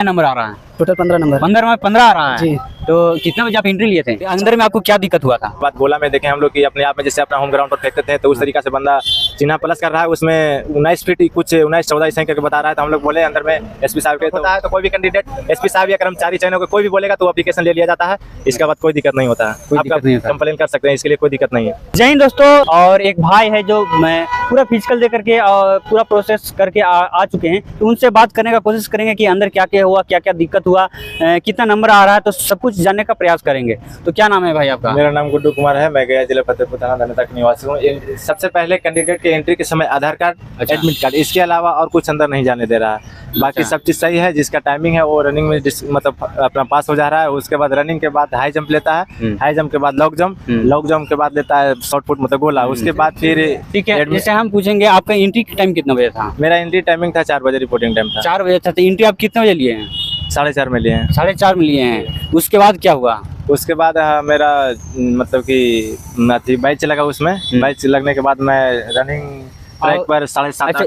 Number आ रहा है? Total 15 number. 15 में 15 आ रहा है जी। तो कितने बजे आप एंट्री लिए थे? अंदर में आपको क्या दिक्कत हुआ था? बात गोला में देखें हम लोग कि अपने आप में जैसे अपना होम ग्राउंड पर फेंकते थे तो उस तरीका से बंदा चिन्हा प्लस कर रहा है, उसमें 19 फीट कुछ 19-14 इस करके बता रहा है। तो हम लोग बोले अंदर में एसपी साहब के होता है तो कोई भी कैंडिडेट एसपी साहब या कर्मचारी चयनों को कोई भी बोलेगा तो एप्लीकेशन ले लिया जाता है। इसके बाद कोई दिक्कत नहीं होता है, आपका कंप्लेन कर सकते हैं, इसके लिए कोई दिक्कत नहीं है। जय हिंद दोस्तों। और एक भाई है जो मैं पूरा फिजिकल दे करके और पूरा प्रोसेस करके आ चुके हैं, तो उनसे बात करने का कोशिश करेंगे कि अंदर क्या क्या हुआ, क्या क्या दिक्कत हुआ, कितना नंबर आ रहा है, तो सब कुछ जानने का प्रयास करेंगे। तो क्या नाम है भाई आपका? मेरा नाम गुड्डू कुमार है, मैं गया जिला फतेहपुर थाना धनता का निवासी हूँ। सबसे पहले कैंडिडेट के एंट्री के समय आधार कार्ड, एडमिट कार्ड, इसके अलावा और कुछ अंदर नहीं जाने दे रहा है। बाकी सब चीज़ सही है। जिसका टाइमिंग है वो रनिंग में मतलब अपना पास हो जा रहा है। उसके बाद रनिंग के बाद हाई जंप लेता है, हाई जंप के बाद लॉन्ग जंप के बाद लेता है शॉर्ट पुट मतलब गोला। उसके बाद फिर ठीक है, जैसे हम पूछेंगे आपका एंट्री का टाइम कितना बजे था? मेरा एंट्री टाइमिंग था 4 बजे, रिपोर्टिंग टाइम था 4 बजे था। तो एंट्री आप कितने बजे लिए हैं? 4:30 में लिए हैं। 4:30 में लिए हैं। उसके बाद क्या हुआ? उसके बाद मेरा मतलब कि बैच लगा, उसमें बैच लगने के बाद मैं रनिंग ट्रैक पर 7:30 अच्छा,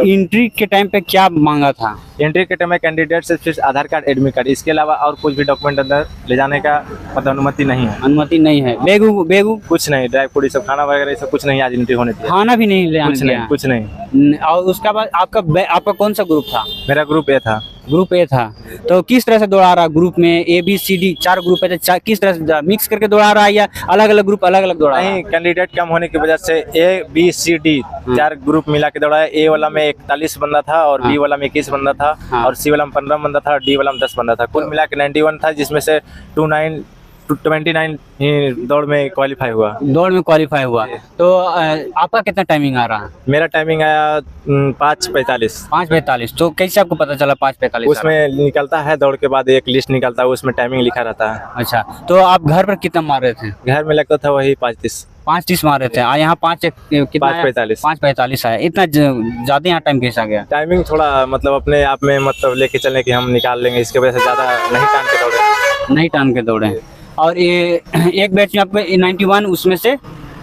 एंट्री के टाइम पे क्या मांगा था? एंट्री के टाइम में कैंडिडेट से सिर्फ आधार कार्ड, एडमिट कार्ड, इसके अलावा और कुछ भी डॉक्यूमेंट अंदर ले जाने का मतलब अनुमति नहीं है। अनुमति नहीं है। बेगू कुछ नहीं, ड्राई फ्रूट सब खाना वगैरह ये सब कुछ नहीं आज एंट्री होने दिया। खाना भी नहीं ले आने दिया? कुछ नहीं। और उसका बाद आपका कौन सा ग्रुप था? मेरा ग्रुप ए था। ग्रुप ए था। तो किस तरह से दौड़ा रहा? ग्रुप में ABCD 4 ग्रुप है, तो किस तरह से मिक्स करके दौड़ा रहा है या अलग अलग ग्रुप अलग अलग दौड़ा? नहीं, कैंडिडेट कम होने की वजह से ABCD 4 ग्रुप मिला के दौड़ा है। ए वाला में 41 बंदा था और बी वाला में 21 बंदा था और सी वाला में 15 बंदा था और डी वाला में 10 बंदा था। कुल मिला के 91 था, जिसमें से 29 ही दौड़ में क्वालिफाई हुआ। दौड़ में क्वालिफाई हुआ। तो आपका कितना टाइमिंग आ रहा है? मेरा टाइमिंग आया 5:45। 5:45। तो कैसे आपको पता चला 5:45? उसमें निकलता है दौड़ के बाद एक लिस्ट निकलता है, उसमें टाइमिंग लिखा रहता है। अच्छा, तो आप घर पर कितना मार रहे थे? घर में लगता था वही 5:30। 5:30 मार रहे थे। यहाँ 5:45। 5:45 आया। इतना ज्यादा यहाँ टाइम कैसा गया? टाइमिंग थोड़ा मतलब अपने आप में मतलब लेके चलने की हम निकाल लेंगे, इसके वजह से ज्यादा नहीं टान के दौड़े। और ये एक बैच में आपको 91, उसमें से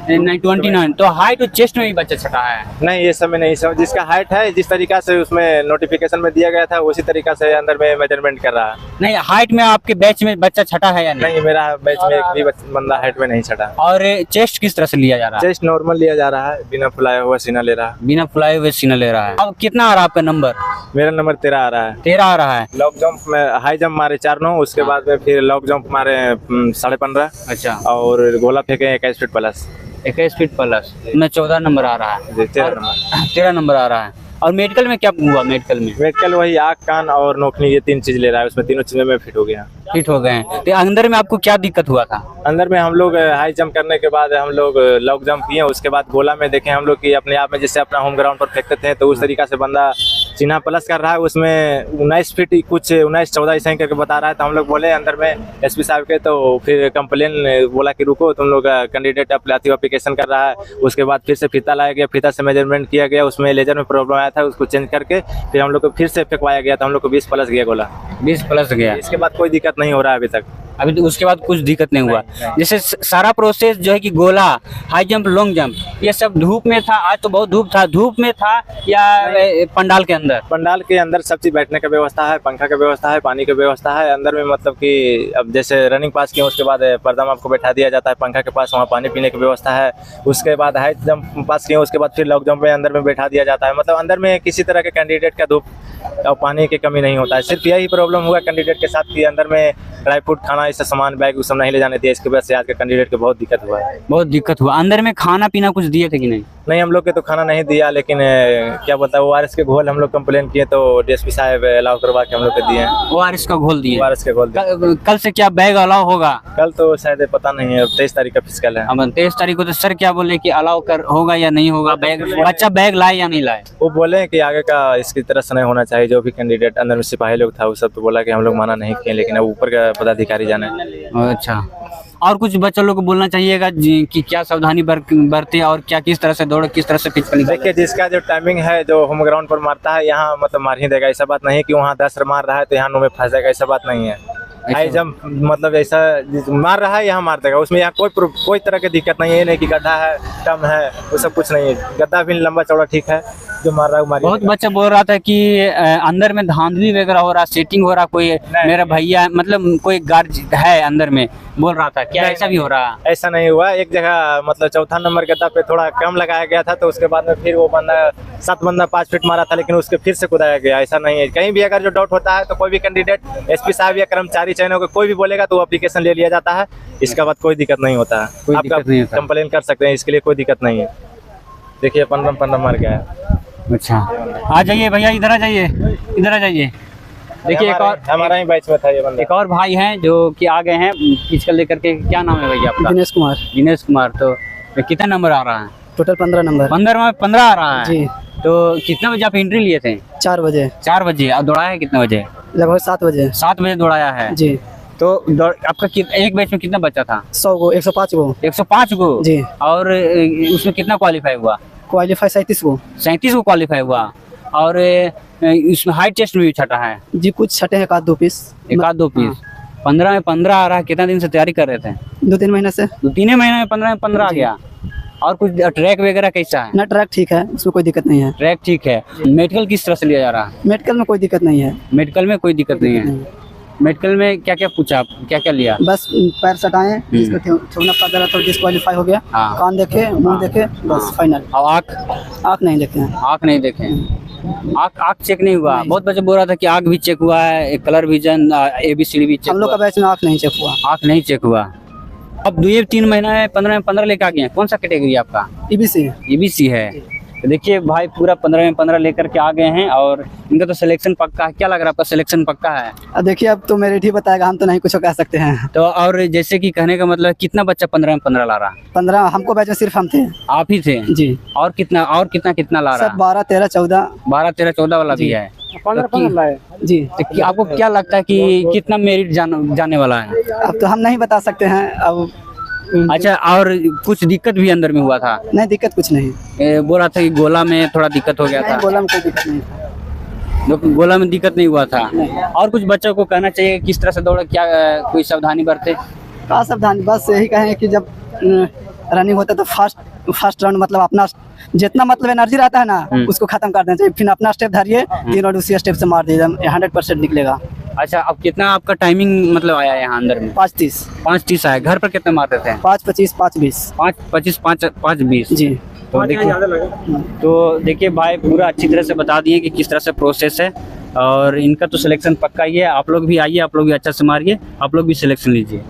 29। तो हाइट और चेस्ट में भी बच्चा छटा है? नहीं, ये समय नहीं, सब जिसका हाइट है जिस तरीका से उसमें नोटिफिकेशन में दिया गया था उसी तरीका से अंदर में मेजरमेंट कर रहा है। नहीं, हाइट में आपके बैच में बच्चा छटा है या नहीं? मेरा बैच में एक भी बंदा हाइट में नहीं छटा। और चेस्ट किस तरह से लिया जा रहा है? चेस्ट नॉर्मल लिया जा रहा है, बिना फुलाया हुआ सीना ले रहा है। बिना फुलाए हुए सीना ले रहा है। अब कितना आ रहा है आपका नंबर? मेरा नंबर 13 आ रहा है। 13 आ रहा है। लॉन्ग जंप में हाई जंप मारे 4-9, उसके बाद में फिर लॉन्ग जंप मारे 15.5। अच्छा। और गोला फेंके 21 फीट प्लस। 21 फीट प्लस में 14 नंबर आ रहा है। 13 नंबर आ रहा है। और मेडिकल में क्या हुआ? मेडिकल वही आँख, कान और नोखनी, ये 3 चीज ले रहा है। उसमें तीनों चीजों में फिट हो गया। फिट हो गए हैं। तो अंदर में आपको क्या दिक्कत हुआ था? अंदर में हम लोग हाई जंप करने के बाद हम लोग लॉन्ग जंप किए। उसके बाद गोला में देखें हम लोग कि अपने आप में जैसे अपना होम ग्राउंड पर फेंकते थे तो उस तरीका से बंदा चिन्हा प्लस कर रहा है, उसमें 19 फीट कुछ 19-14 इस करके बता रहा है। तो हम लोग बोले अंदर में एसपी साहब के, तो फिर कंप्लेन बोला कि रुको, तुम लोग कैंडिडेट एप्लीकेशन कर रहा है। उसके बाद फिर से फीता लाया गया, फीता से मेजरमेंट किया गया, उसमें लेजर में प्रॉब्लम आया था, उसको चेंज करके फिर हम लोग को फिर से फेंकवाया गया। तो हम लोग को 20 प्लस गया गोला। 20 प्लस गया। इसके बाद कोई दिक्कत नहीं हो रहा है अभी तक। अभी तो उसके बाद कुछ दिक्कत नहीं हुआ। जैसे सारा प्रोसेस जो है कि गोला, हाई जंप, लॉन्ग जंप, ये सब धूप में था? आज तो बहुत धूप था। धूप में था या पंडाल के अंदर? पंडाल के अंदर सब चीज, बैठने का व्यवस्था है, पंखा का व्यवस्था है, पानी की व्यवस्था है अंदर में। मतलब कि अब जैसे रनिंग पास किए उसके बाद पर्दा में आपको बैठा दिया जाता है पंखा के पास, वहाँ पानी पीने की व्यवस्था है। उसके बाद हाई जंप पास किए उसके बाद फिर लॉन्ग जंप में अंदर में बैठा दिया जाता है। मतलब अंदर में किसी तरह के कैंडिडेट का धूप और पानी की कमी नहीं होता है। सिर्फ यही प्रॉब्लम हुआ कैंडिडेट के साथ कि अंदर में ड्राई फ्रूट, खाना, ऐसा सामान, बैग वो सब नहीं ले जाने दिया। इसकी वजह से आज के कैंडिडेट को बहुत दिक्कत हुआ है। बहुत दिक्कत हुआ। अंदर में खाना पीना कुछ दिए थे कि नहीं? नहीं, हम लोग के तो खाना नहीं दिया, लेकिन क्या बोलता है ORS के घोल हम लोग कंप्लेन किए तो DSP साहब अलाउ करवा के हम लोग के दिए। ORS का घोल दिए? ORS के घोल दिए। कल से क्या बैग अलाउ होगा? कल तो शायद पता नहीं है, 23 तारीख का फिजिकल है। अब 23 तारीख को तो सर क्या बोले कि अलाउ कर होगा या नहीं होगा? बैग बच्चा बैग लाए या नहीं लाए? वो बोले कि आगे का इसकी तरह से नहीं होना चाहिए। जो भी कैंडिडेट अंदर में सिपाही लोग था वो सब तो बोला कि हम लोग मना नहीं किए, लेकिन अब ऊपर का पदाधिकारी जाने। अच्छा, और कुछ बच्चों लोग को बोलना चाहिएगा कि क्या सावधानी बरते और क्या किस तरह से दौड़े, किस तरह से पिच पर निकले? देखिए, जिसका जो टाइमिंग है, जो होम ग्राउंड पर मारता है, यहाँ मतलब मार ही देगा। ऐसा बात नहीं कि वहाँ 10 मार रहा है तो यहाँ 9 में फंस जाएगा, ऐसा बात नहीं है। हाई जंप मतलब ऐसा मार रहा है यहाँ मार देगा, उसमें यहाँ कोई तरह की दिक्कत नहीं है। नहीं कि गड्ढा है, कम है, वो सब कुछ नहीं है। गड्ढा भी लंबा चौड़ा ठीक है। जो मार रहा है वो मारिए। बहुत बच्चा बोल रहा था कि अंदर में धांधली वगैरह हो रहा, सेटिंग हो रहा, कोई मेरा भैया मतलब कोई गार्ड है अंदर में, बोल रहा था। क्या ऐसा भी हो रहा? ऐसा नहीं हुआ। एक जगह मतलब चौथा नंबर के पे थोड़ा कम लगाया गया था, तो उसके बाद में फिर वो बंदा 7 बंदा 5 फीट मारा था, लेकिन उसके फिर से कुदाया गया। ऐसा नहीं है। कहीं भी अगर जो डाउट होता है तो कोई भी कैंडिडेट एसपी साहब या कर्मचारी चयन को कोई भी बोलेगा तो वो एप्लीकेशन ले लिया जाता है। इसके बाद कोई दिक्कत नहीं होता है। कोई आपका दिक्कत नहीं होता। कंप्लेन कर सकते हैं, इसके लिए कोई दिक्कत नहीं है। देखिए 15 मर गया है। अच्छा, आ जाइए भैया, इधर आ जाइए, इधर आ जाइए। देखिए एक और हमारा ही बैच में था ये बंदा। एक और भाई हैं जो कि आ गए हैं फिजिकल लेकर के। क्या नाम है भैया आपका? दिनेश कुमार। दिनेश कुमार। तो कितना नंबर आ रहा है? Total 15 number. 15 आ रहा है जी। तो कितना बजे आप एंट्री लिए थे? 4 बजे। 4 बजे। और दौड़ाया है कितने बजे? लगभग 7 बजे। 7 बजे दौड़ाया है जी। तो आपका एक बैच में कितना बच्चा था? 100 गो, 105 गो। 105 गो। जी। और उसमें कितना क्वालिफाई हुआ? क्वालिफाई 37 गो। 37 को क्वालिफाई हुआ। और इसमें हाइट टेस्ट में भी छटा है? जी, कुछ छठे हैं, 1-2 पीस। 1-2 पीस। 15 में 15 आ रहा है। कितना दिन से तैयारी कर रहे थे? 2-3 महीने से। 2-3 महीने में 15 में 15 आ गया। और कुछ ट्रैक वगैरह कैसा है? ना, ट्रैक ठीक है, उसमें कोई दिक्कत नहीं है। ट्रैक ठीक है। मेडिकल किस तरह से लिया जा रहा है? मेडिकल में कोई दिक्कत नहीं है। मेडिकल में कोई दिक्कत नहीं है। मेडिकल में क्या क्या पूछा आप, क्या क्या लिया? बस पैर सटाए, जिसको छोड़ना पड़ रहा तो डिस्क्वालीफाई हो गया। हाँ। कान देखे, मुंह देखे, बस फाइनल। और आँख? आँख नहीं देखे हैं। आँख नहीं देखे? आँख चेक नहीं हुआ? बहुत बच्चे बोल रहा था कि आँख भी चेक हुआ है, कलर विजन, ABCD भी चेक हम लोग का हुआ। बैच में आँख नहीं चेक हुआ। आँख नहीं चेक हुआ। अब 2-3 महीना में 15 लेकर आ गए हैं। कौन सा कैटेगरी आपका? EBC। EBC है। तो देखिए भाई पूरा 15 में 15 लेकर के आ गए हैं और इनका तो सिलेक्शन पक्का है। क्या लग रहा है आपका सिलेक्शन पक्का है? अब देखिए, अब तो मेरे ही बताएगा, हम तो नहीं कुछ कह सकते हैं। तो और जैसे कि कहने का मतलब कितना बच्चा 15 में 15 ला रहा है? 15 हमको बैच में सिर्फ हम थे। आप ही थे? जी। और कितना ला रहा सब है? 12, 13, 14। 12, 13, 14 वाला भी है। 15 लाए। जी। तो आपको क्या लगता है कि कितना मेरिट जाने वाला है? अब तो हम नहीं बता सकते हैं। अब अच्छा, और कुछ दिक्कत भी अंदर में हुआ था? नहीं, दिक्कत कुछ नहीं। बोल रहा था कि गोला में थोड़ा दिक्कत हो गया नहीं, था। गोला में कोई दिक्कत नहीं था। गोला में दिक्कत नहीं हुआ था। और कुछ बच्चों को कहना चाहिए किस तरह से दौड़ा, क्या कोई सावधानी बरते? का सावधानी, बस यही कहें कि जब रनिंग होता है तो फर्स्ट राउंड मतलब अपना जितना मतलब एनर्जी रहता है ना, उसको खत्म कर देना चाहिए। फिर अपना स्टेप धरिए, 3 और उसी स्टेप से मार दीजिए, 100% निकलेगा। अच्छा, अब कितना आपका टाइमिंग मतलब आया यहाँ अंदर में? 5:30। 5:30 आया। घर पर कितना मारते थे? 5:25, 5:20। 5:25, 5:20। जी। तो देखिए भाई पूरा अच्छी तरह से बता दिए कि किस तरह से प्रोसेस है और इनका तो सिलेक्शन पक्का ही है। आप लोग भी आइए, आप लोग भी अच्छा से मारिए, आप लोग भी सिलेक्शन लीजिए।